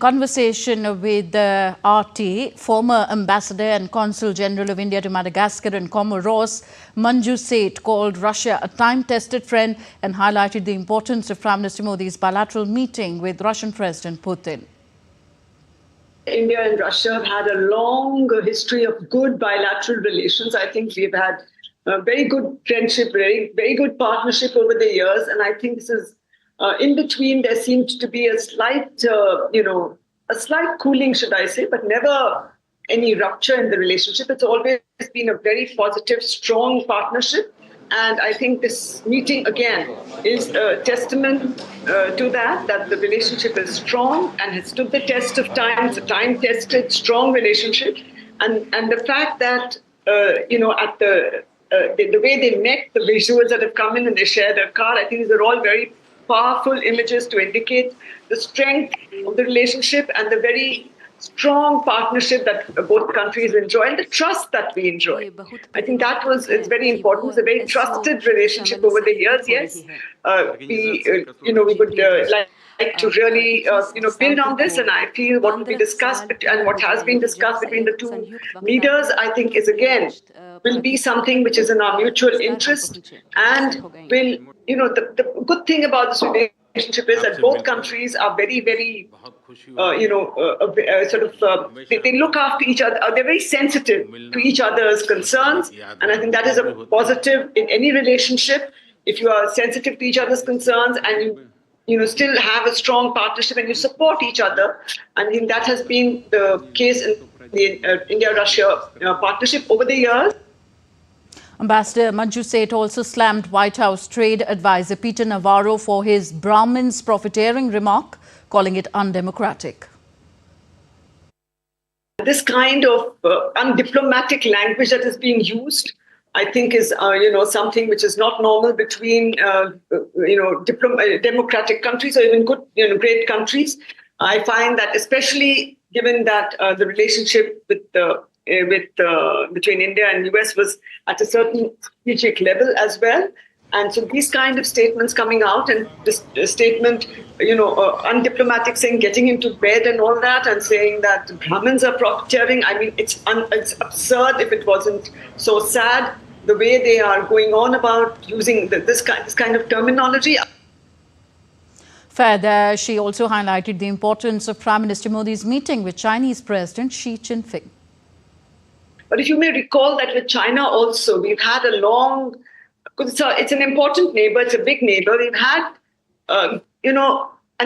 Conversation with RT, former Ambassador and Consul General of India to Madagascar and Comoros, Manju Seth called Russia a time-tested friend and highlighted the importance of Prime Minister Modi's bilateral meeting with Russian President Putin. India and Russia have had a long history of good bilateral relations. I think we've had a very good friendship, very good partnership over the years. And I think this is in between, there seemed to be a slight, a slight cooling, should I say, but never any rupture in the relationship. It's always been a very positive, strong partnership. And I think this meeting, again, is a testament to that the relationship is strong and has stood the test of time. It's a time-tested, strong relationship. And the fact that, at the way they met, the visuals that have come in and they share their car, I think these are all very powerful images to indicate the strength of the relationship and the very strong partnership that both countries enjoy and the trust that we enjoy. I think that is very important. It's a very trusted relationship over the years. Yes, we would like to really build on this, and I feel what will be discussed and what has been discussed between the two leaders, I think, will be something which is in our mutual interest, and will, the good thing about this relationship is that both countries are very, very, they look after each other. They're very sensitive to each other's concerns, and I think that is a positive in any relationship. If you are sensitive to each other's concerns and you still have a strong partnership and you support each other, I think that has been the case in the India-Russia partnership over the years. Ambassador Manju Seth also slammed White House Trade Advisor Peter Navarro for his Brahmins profiteering remark, calling it undemocratic. This kind of undiplomatic language that is being used, I think, is something which is not normal between democratic countries or even good, great countries. I find that, especially given that the relationship between India and US was at a certain strategic level as well. And so these kind of statements coming out, and this statement, undiplomatic, saying getting into bed and all that, and saying that Brahmins are profiteering. I mean, it's absurd if it wasn't so sad, the way they are going on about using this kind of terminology. Further, she also highlighted the importance of Prime Minister Modi's meeting with Chinese President Xi Jinping. But if you may recall that with China also, we've had a long, it's an important neighbor, it's a big neighbor. We've had, an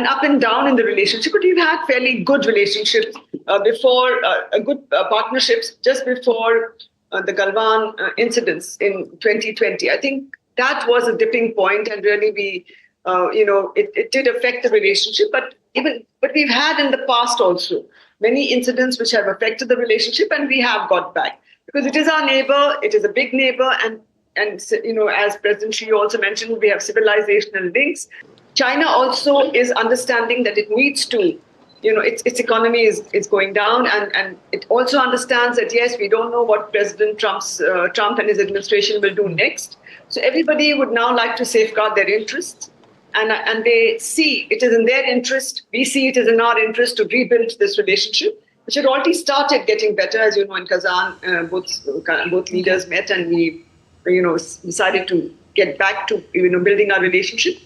up and down in the relationship, but we've had fairly good relationships before, good partnerships just before the Galwan incidents in 2020. I think that was a dipping point, and really it did affect the relationship. But we've had in the past also many incidents which have affected the relationship, and we have got back because it is our neighbor, it is a big neighbor, and as President Xi also mentioned, we have civilizational links. China also is understanding that it needs to, its economy is going down, and it also understands that yes, we don't know what President Trump and his administration will do next. So everybody would now like to safeguard their interests. And they see it is in their interest. We see it is in our interest to rebuild this relationship, which had already started getting better. As you know, in Kazan, both leaders met, and we, decided to get back to, building our relationship.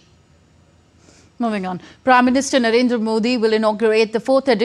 Moving on, Prime Minister Narendra Modi will inaugurate the 4th edition